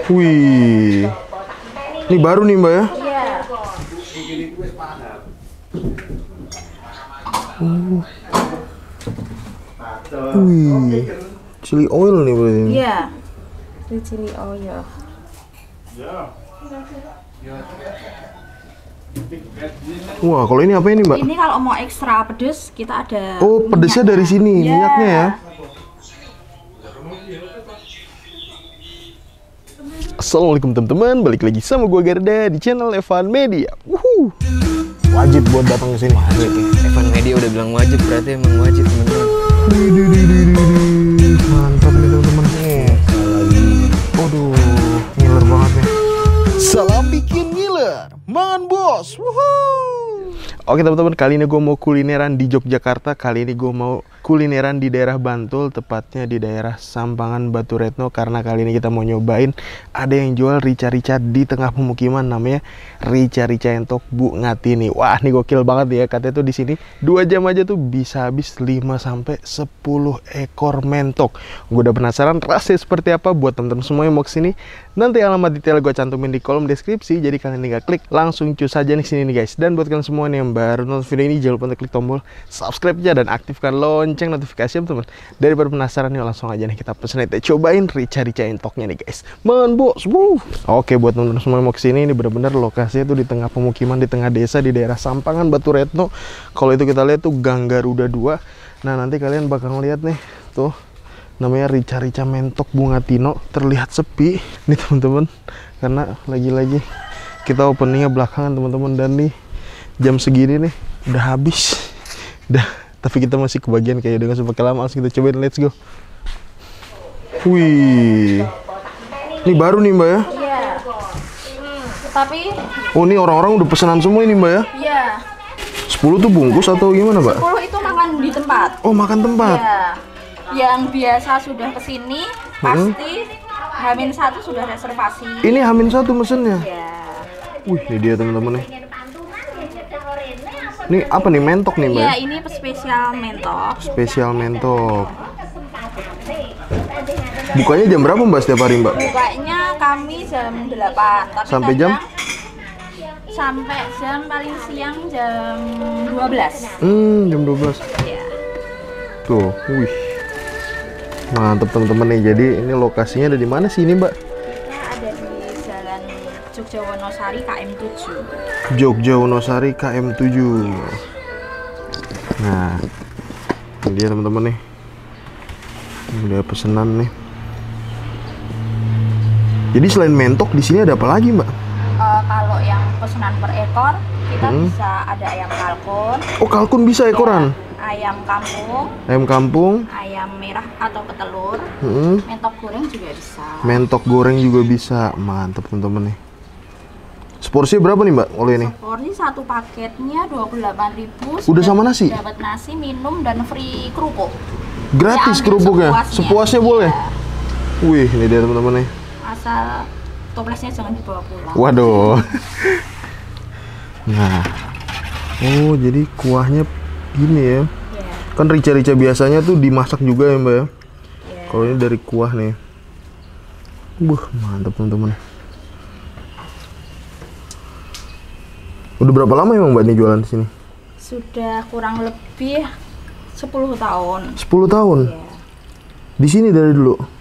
Wih, ini baru nih Mbak ya? Iya. Wih, chili oil nih berarti ini. Iya. Ini chili oil. Wah, kalau ini apa ini Mbak? Ini kalau mau ekstra pedes kita ada. Oh, pedesnya dari sini, minyaknya ya? Assalamualaikum teman-teman, balik lagi sama gua Garda di channel Evan Media. Wajib buat datang ke sini. Wajib ya. Evan Media udah bilang wajib, berarti emang wajib teman-teman. Mantap nih teman-teman. Waduh, ngiler banget nih. Salam bikin ngiler, mangan bos. Oke teman-teman, kali ini gue mau kulineran di Yogyakarta. Kali ini gue mau kulineran di daerah Bantul, tepatnya di daerah Sampangan Batu Retno. Karena kali ini kita mau nyobain ada yang jual rica-rica di tengah pemukiman, namanya rica-rica entok Bu Ngatini. Wah, ini gokil banget ya. Katanya tuh di sini 2 jam aja tuh bisa habis 5-10 ekor mentok. Gue udah penasaran rasanya seperti apa. Buat teman-teman semua yang mau kesini, nanti alamat detail gue cantumin di kolom deskripsi. Jadi kalian tinggal klik langsung cus aja nih sini nih guys. Dan buat kalian semua nih yang baru nonton video ini, jangan lupa untuk klik tombol subscribe-nya dan aktifkan lonceng notifikasi teman-teman. Daripada penasaran nih, langsung aja nih kita pesen, kita cobain rica-rica entoknya nih guys. Man bos. Oke, buat teman-teman semua yang mau kesini, ini benar-benar lokasinya tuh di tengah pemukiman, di tengah desa, di daerah Sampangan Batu Retno. Kalau itu kita lihat tuh Gang Garuda 2. Nah, nanti kalian bakal lihat nih tuh, namanya rica-rica mentok bunga tino. Terlihat sepi nih teman-teman, karena lagi-lagi kita openingnya belakangan teman-teman. Dan nih jam segini nih udah habis dah, tapi kita masih kebagian kayak udah gak usah pakai lama, langsung kita cobain, let's go. Wih, ini baru nih Mbak ya? Iya. Tapi oh, ini orang-orang udah pesanan semua ini Mbak ya? iya. 10 tuh bungkus atau gimana Mbak? 10 itu makan di tempat. Oh, makan tempat? Iya. Yang biasa sudah kesini pasti H-1 sudah reservasi. Ini H-1 mesennya? Iya. Wih, ini dia teman-teman nih. Ini apa nih, mentok nih Mbak? Iya, ini spesial mentok. Spesial mentok. Bukanya jam berapa Mbak setiap hari Mbak? Bukanya kami jam 8. Tapi Sampai jam? Sampai jam paling siang jam 12. Jam 12. Iya. Tuh, wih. Mantap teman-teman nih. Jadi ini lokasinya ada di mana sih ini Mbak? Kita ada di Jalan Jogja Wonosari KM 7. Jogja Wonosari KM 7. Nah, ini dia teman-teman nih. Ini udah pesanan nih. Jadi selain mentok di sini ada apa lagi Mbak? Kalau yang pesanan per ekor kita bisa ada ayam kalkun. Oh, kalkun bisa ekoran? Ya, ayam kampung. Ayam kampung. Ayam merah atau petelur. Mentok goreng juga bisa. Mentok goreng juga bisa. Mantap teman-teman nih. Seporsinya berapa nih Mbak kalau ini? Seporsi satu paketnya 28.000. Udah sama nasi? Dapat nasi, minum, dan free kerupuk. Gratis Ya, kerupuknya? Sepuasnya boleh? Iya. Wih, ini dia teman-teman nih. Asal toplesnya jangan dibawa pulang. Waduh. Nah, oh jadi kuahnya gini ya? Yeah. Kan rica-rica biasanya tuh dimasak juga ya Mbak ya? Yeah. Kalau ini dari kuah nih. Mantap teman-teman. Udah berapa lama emang Mbak nih jualan di sini? Sudah kurang lebih 10 tahun. 10 tahun? Yeah. Di sini dari dulu?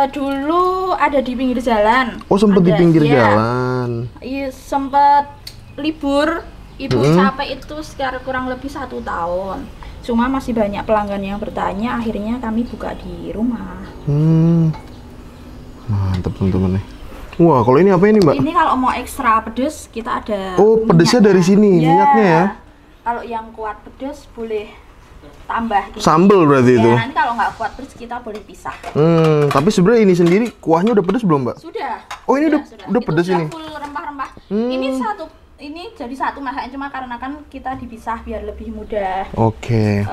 Dulu ada di pinggir jalan. Oh, sempet di pinggir ya. jalan. Iya, sempet libur. Ibu capek itu sekitar kurang lebih 1 tahun. Cuma masih banyak pelanggan yang bertanya, akhirnya kami buka di rumah. Mantap teman-teman nih. Wah, kalau ini apa ini Mbak? Ini kalau mau ekstra pedes kita ada. Oh, pedesnya dari sini, minyaknya ya? Kalau yang kuat pedes boleh tambah. Sambel berarti ya, itu? Nanti kalau nggak kuat pedes kita boleh pisah. Tapi sebenarnya ini sendiri kuahnya udah pedes belum Mbak? Sudah. Oh, ini sudah. udah pedes itu ini? Full rempah-rempah. Ini jadi satu masaknya, cuma karena kan kita dipisah biar lebih mudah. Oke.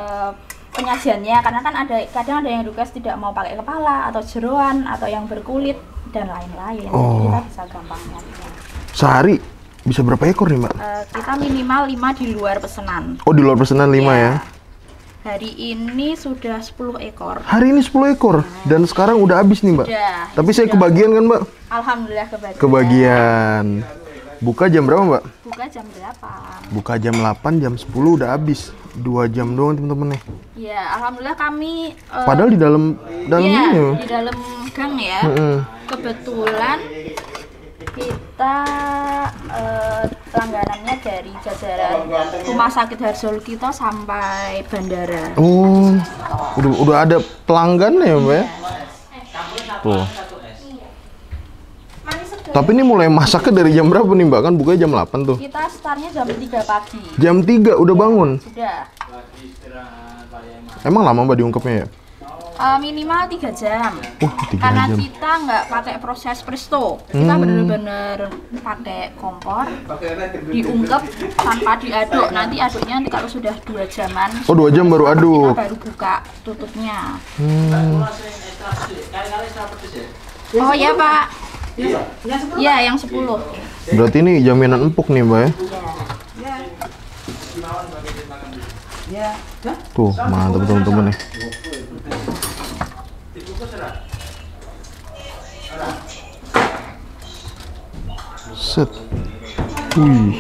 Penyajiannya, karena kan kadang ada yang request tidak mau pakai kepala atau jeroan atau yang berkulit dan lain-lain. Jadi kita bisa gampang nyarinya. Sehari bisa berapa ekor nih Mbak? Kita minimal 5 di luar pesanan. Oh, di luar pesanan 5 ya? Hari ini sudah 10 ekor. Hari ini 10 ekor? Dan sekarang udah habis nih Mbak? Udah. Tapi saya kebagian kan Mbak? Alhamdulillah kebagian. Kebagian. Buka jam berapa Mbak? Buka jam 8. Buka jam 8, jam 10 udah habis. 2 jam doang teman-teman nih. Ya, alhamdulillah kami padahal di dalam ya, ini ya? Di dalam gang ya. Kebetulan kita langganannya dari jajaran Rumah Sakit Harga sampai bandara. Oh. Udah ada pelanggan ya, Mbak ya? Tuh. Tapi ini mulai masaknya dari jam berapa nih Mbak? Kan bukanya jam 8 tuh. Kita startnya jam 3 pagi. Jam 3 udah bangun? Sudah. Emang lama Mbak diungkepnya ya? Minimal 3 jam. 3 Karena jam. kita nggak pakai proses presto. Kita bener-bener pakai kompor, diungkep tanpa diaduk. Nanti aduknya kalau sudah 2 jaman. Oh 2 jam baru aduk. Kita baru buka tutupnya. Oh ya Pak. Iya, yang 10. Berarti ini jaminan empuk nih Mbak ya? Tuh, mantap teman-teman nih. Set. Wih.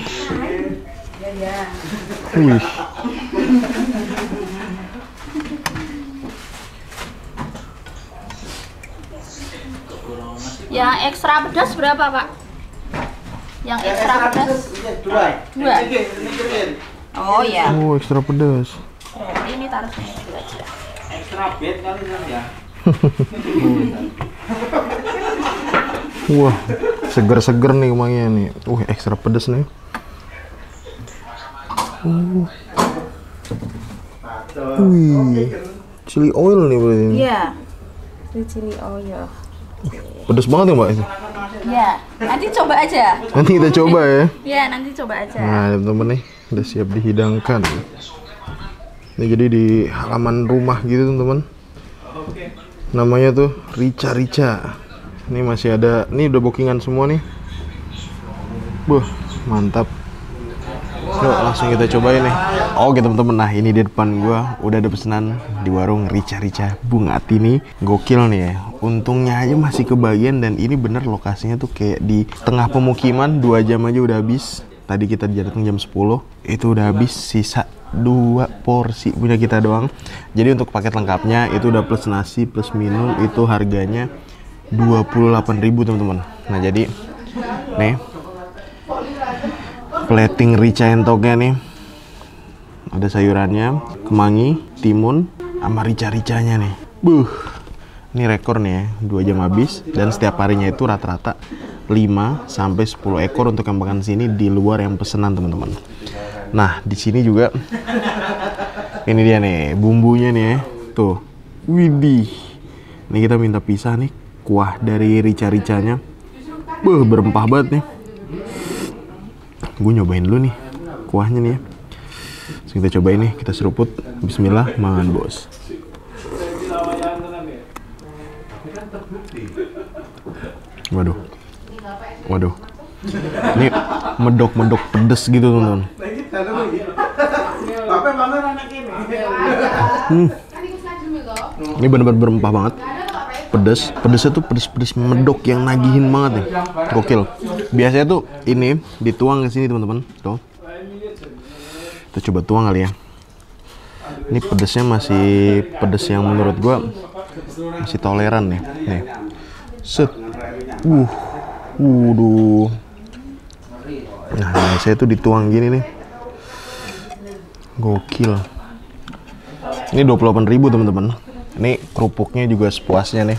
Wih. Yang ekstra pedas berapa Pak? Yang ekstra pedas? 2. Oh ya. Oh, ekstra pedas. Ini taruh sini dulu aja. Ekstra bed kali ya. Wah, seger-seger nih emangnya nih. Ekstra pedas nih. Wih, chili oil nih berarti ini. Iya. Itu chili oil. Pedas banget ya Mbak itu? Iya. Nanti coba aja. Nanti kita coba ya. Iya, nanti coba aja. Nah, teman-teman nih, udah siap dihidangkan. Ini jadi di halaman rumah gitu teman-teman. Namanya tuh Rica. Ini masih ada, ini udah bookingan semua nih. Mantap. Yuk langsung kita cobain nih. Oke teman-teman, nah ini di depan gua udah ada pesanan di warung Rica Banget ini. Gokil nih ya. Untungnya aja masih kebagian dan ini bener lokasinya tuh kayak di tengah pemukiman. 2 jam aja udah habis. Tadi kita datang jam 10, itu udah habis, sisa 2 porsi punya kita doang. Jadi untuk paket lengkapnya itu udah plus nasi plus minum, itu harganya 28.000 teman-teman. Nah jadi nih plating Rica entoknya nih, ada sayurannya, kemangi, timun, sama Ricanya nih. Ini rekor nih ya, 2 jam habis dan setiap harinya itu rata-rata 5 sampai 10 ekor untuk yang makan sini di luar yang pesanan teman-teman. Nah di sini juga ini dia nih bumbunya nih ya, tuh, widih. Ini kita minta pisah nih kuah dari Ricanya, berempah banget nih. Gue nyobain dulu nih kuahnya nih ya. Terus kita cobain nih, kita seruput. Bismillah, mangan bos. Waduh. Ini medok pedes gitu teman-teman. Ini benar-benar berempah banget. Pedesnya tuh pedes medok yang nagihin banget nih. Gokil. Biasanya tuh ini dituang ke sini teman-teman. Tuh. Kita coba tuang kali ya. Ini pedesnya masih pedes yang menurut gua masih toleran nih. Nih. Set. Waduh. Nah, saya tuh dituang gini nih. Gokil. Ini 28.000 teman-teman. Ini kerupuknya juga sepuasnya nih.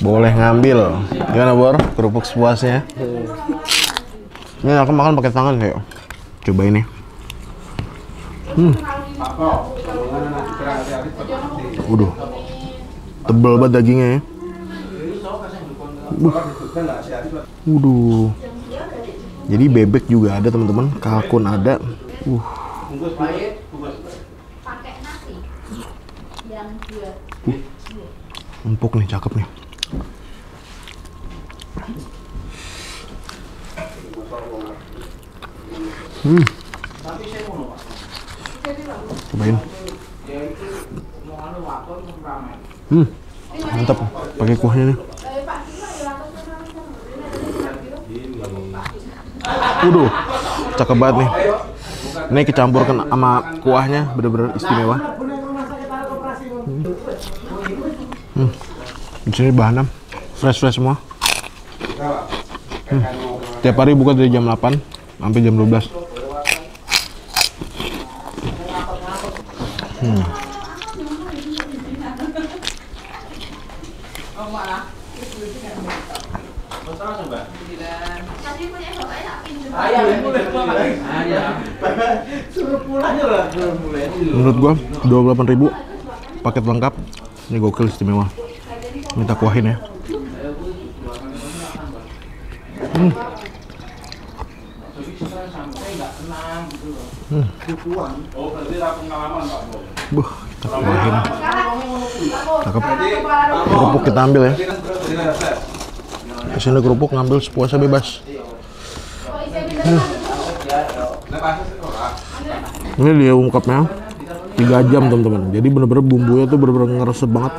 Boleh ngambil. Gimana Bor? Kerupuk sepuasnya. Ini aku makan pakai tangan kayak. Coba ini. Waduh. Tebel banget dagingnya ya. Waduh. Jadi bebek juga ada teman-teman, kalkun ada. Empuk nih, cakep nih. Coba Cobain. Mantap pakai kuahnya nih. Waduh, cakep banget nih. Ini kecampurkan sama kuahnya, bener-bener istimewa. Di sini bahannya fresh semua. Tiap hari buka dari jam 8 sampai jam 12. Menurut gua 28.000 paket lengkap. Ini gokil, istimewa. Minta kuahin ya. Kita kuahin. Cakep. Kerupuk kita ambil ya. Kesini kerupuk ngambil sepuasnya bebas. Ini dia ungkapnya 3 jam teman-teman. Jadi bener-bener bumbunya tuh bener-bener ngeresep banget.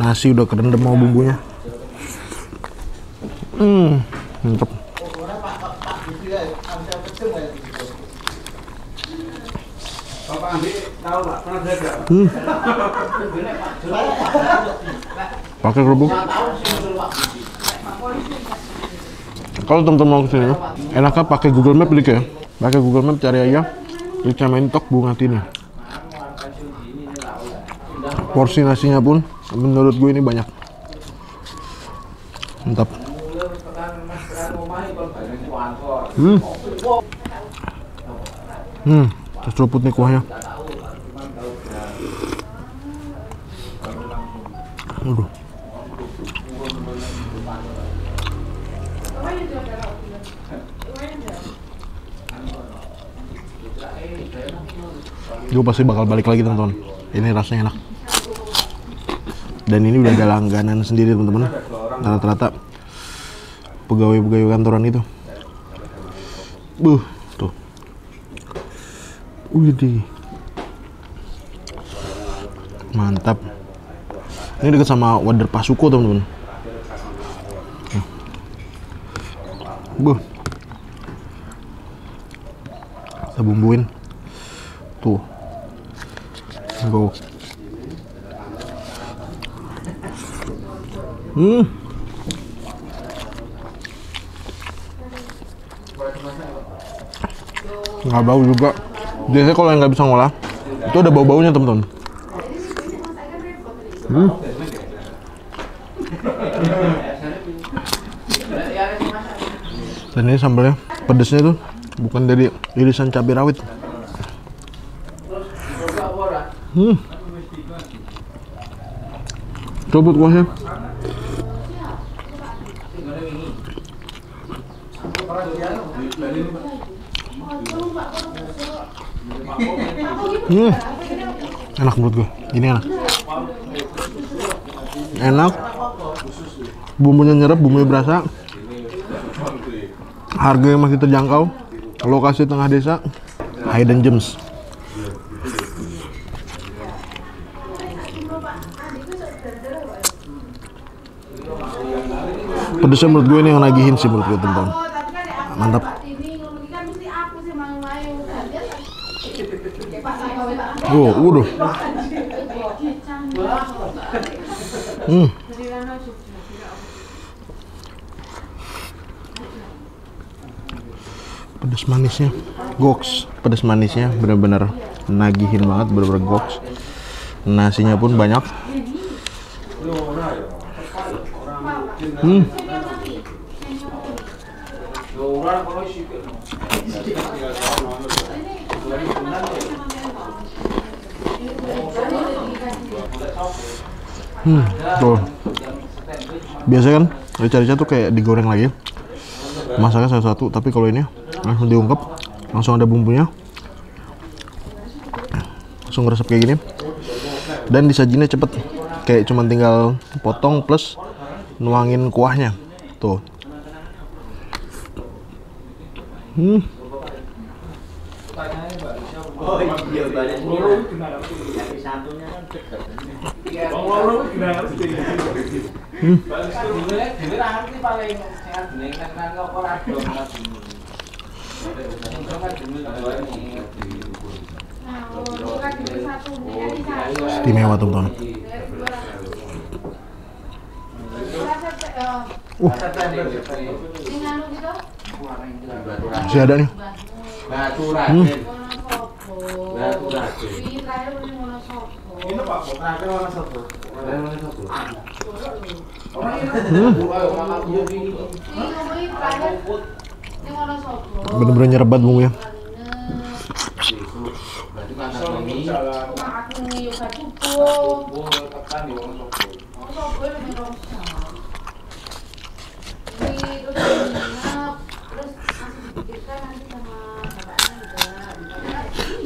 Nasi udah kerendam sama bumbunya. Mantap. Pakai kerupuk. Kalau teman-teman mau kesini, enaknya pakai Google Map dikit ya. Pakai Google Map cari aja Rica Mentok Banget ini. Porsi nasinya pun menurut gue ini banyak. Mantap. Terseruput nih kuahnya. Aduh. Gue pasti bakal balik lagi teman-teman. Ini rasanya enak. Dan ini udah ada langganan sendiri teman-teman. Rata-rata pegawai-pegawai kantoran itu. Tuh. Widih. Mantap. Ini dekat sama Wader Pasuko teman-teman. Kita bumbuin. Tuh. Go. Nggak bau juga. Biasanya kalau yang nggak bisa ngolah, itu ada bau-baunya teman-teman. Dan ini sambalnya, pedesnya tuh bukan dari irisan cabai rawit. Coba kuahnya. Enak menurut gue. Ini enak. Enak. Bumbunya nyerap, bumbunya berasa. Harganya masih terjangkau. Lokasi tengah desa. Hidden Gems. Pedesnya menurut gue ini yang nagihin sih menurut gue teman-teman. Mantap. Udah. Pedes manisnya, goks. Pedes manisnya bener-bener nagihin banget, bener-bener goks. Nasinya pun banyak. Tuh. Biasanya kan rica-rica tuh kayak digoreng lagi, masaknya satu-satu, tapi kalau ini langsung diungkep, langsung ada bumbunya, langsung ngeresep kayak gini, dan disajinya cepet, kayak cuman tinggal potong plus nuangin kuahnya. Tuh. Oh iya, banyak burung. Tapi satunya kan dekat. Burung gimana sih? Bagus tuh. Dhewe ra ngerti paling sehat bening kan kok ora do kan. Istimewa teman-teman. Masih ada nih. Batu Raden. Batu Raden. Ini Pak, terakhir mana satu? Bener-bener nyerebat bumbunya.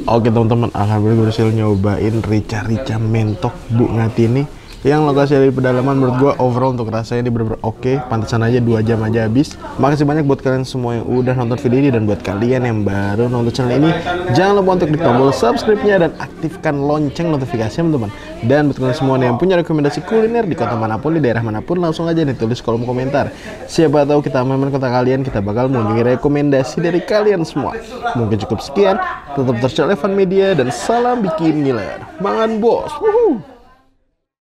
Oke teman-teman, alhamdulillah gue berhasil nyobain rica mentok Bu Ngati ini yang lokasi dari pedalaman. Menurut gue overall untuk rasanya ini bener-bener oke. Pantesan aja 2 jam aja habis. Makasih banyak buat kalian semua yang udah nonton video ini, dan buat kalian yang baru nonton channel ini, jangan lupa untuk klik tombol subscribe-nya dan aktifkan lonceng notifikasi teman-teman. Dan buat kalian semua yang punya rekomendasi kuliner di kota manapun, di daerah manapun, langsung aja ditulis kolom komentar. Siapa tahu kita main kota kalian, kita bakal mengunjungi rekomendasi dari kalian semua. Mungkin cukup sekian. Tetap terus Evan Media dan salam bikin ngiler. Mangan bos. Wuhu.